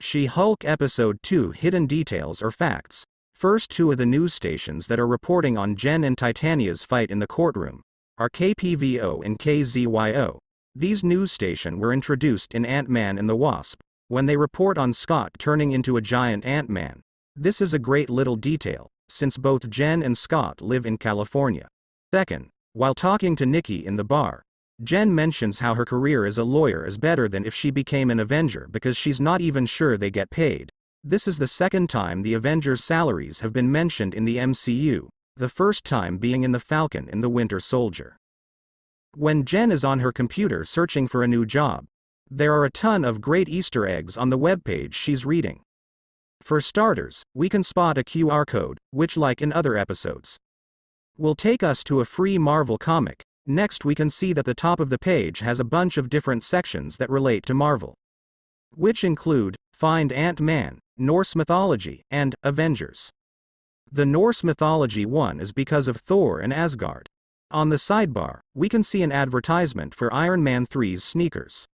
She-Hulk Episode 2 Hidden Details or Facts. First two of the news stations that are reporting on Jen and Titania's fight in the courtroom are KPVO and KZYO. These news stations were introduced in Ant-Man and the Wasp, when they report on Scott turning into a giant Ant-Man. This is a great little detail, since both Jen and Scott live in California. Second, while talking to Nikki in the bar, Jen mentions how her career as a lawyer is better than if she became an Avenger because she's not even sure they get paid. This is the second time the Avengers' salaries have been mentioned in the MCU, the first time being in The Falcon and the Winter Soldier. When Jen is on her computer searching for a new job, there are a ton of great Easter eggs on the webpage she's reading. For starters, we can spot a QR code, which, like in other episodes, will take us to a free Marvel comic. Next, we can see that the top of the page has a bunch of different sections that relate to Marvel, which include Find Ant-Man, Norse Mythology, and Avengers. The Norse Mythology one is because of Thor and Asgard. On the sidebar, we can see an advertisement for Iron Man 3's sneakers,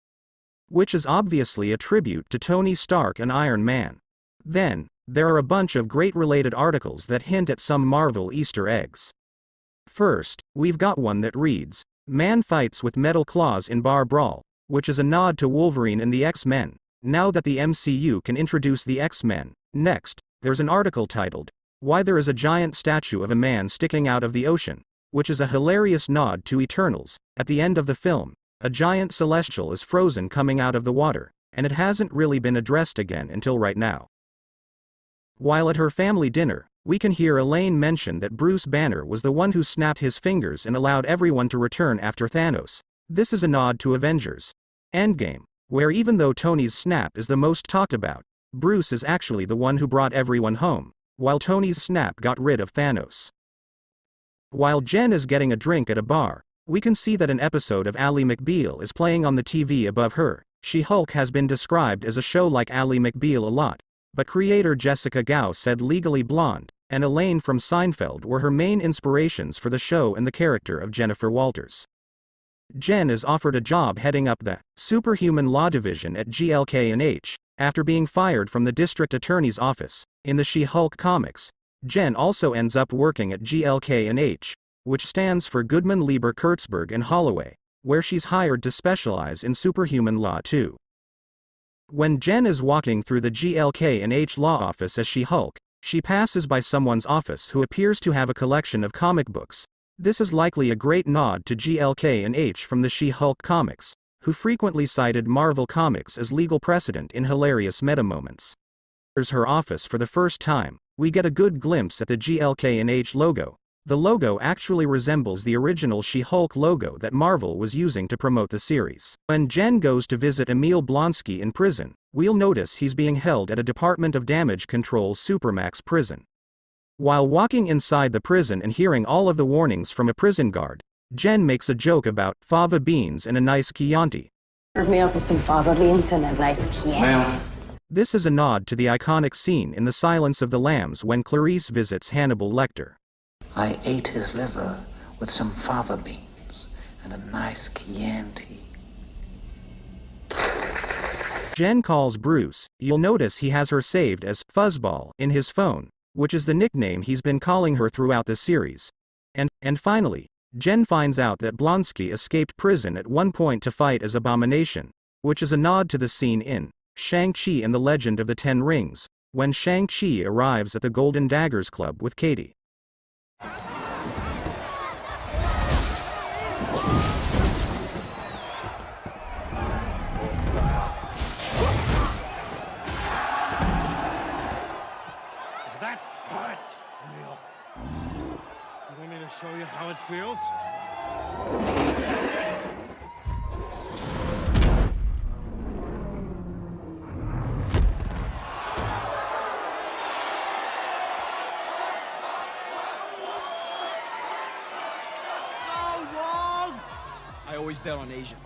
which is obviously a tribute to Tony Stark and Iron Man. Then, there are a bunch of great related articles that hint at some Marvel Easter eggs. First, we've got one that reads, Man fights with metal claws in bar brawl, which is a nod to Wolverine and the X-Men, now that the MCU can introduce the X-Men. Next, there's an article titled, Why There Is a Giant Statue of a Man Sticking Out of the Ocean, which is a hilarious nod to Eternals. At the end of the film, a giant celestial is frozen coming out of the water, and it hasn't really been addressed again until right now. While at her family dinner, we can hear Elaine mention that Bruce Banner was the one who snapped his fingers and allowed everyone to return after Thanos. This is a nod to Avengers Endgame, where even though Tony's snap is the most talked about, Bruce is actually the one who brought everyone home, while Tony's snap got rid of Thanos. While Jen is getting a drink at a bar, we can see that an episode of Ally McBeal is playing on the TV above her. She-Hulk has been described as a show like Ally McBeal a lot, but creator Jessica Gao said Legally Blonde and Elaine from Seinfeld were her main inspirations for the show and the character of Jennifer Walters. Jen is offered a job heading up the Superhuman Law Division at GLK&H, after being fired from the district attorney's office. In the She-Hulk comics, Jen also ends up working at GLK&H, which stands for Goodman Lieber Kurtzberg and Holloway, where she's hired to specialize in superhuman law too. When Jen is walking through the GLK&H law office as She-Hulk, she passes by someone's office who appears to have a collection of comic books. This is likely a great nod to GLK&H from the She-Hulk comics, who frequently cited Marvel Comics as legal precedent in hilarious meta-moments. Here's her office for the first time. We get a good glimpse at the GLK&H logo. The logo actually resembles the original She-Hulk logo that Marvel was using to promote the series. When Jen goes to visit Emil Blonsky in prison, we'll notice he's being held at a Department of Damage Control Supermax prison. While walking inside the prison and hearing all of the warnings from a prison guard, Jen makes a joke about fava beans and a nice Chianti. Serve me up with some fava beans and a nice Chianti. This is a nod to the iconic scene in The Silence of the Lambs when Clarice visits Hannibal Lecter. I ate his liver with some fava beans and a nice Chianti. Jen calls Bruce. You'll notice he has her saved as Fuzzball in his phone, which is the nickname he's been calling her throughout the series. And finally, Jen finds out that Blonsky escaped prison at one point to fight as Abomination, which is a nod to the scene in Shang-Chi and the Legend of the Ten Rings, when Shang-Chi arrives at the Golden Daggers Club with Katie. That hurt, Emil. You want me to show you how it feels? I always bet on Asian.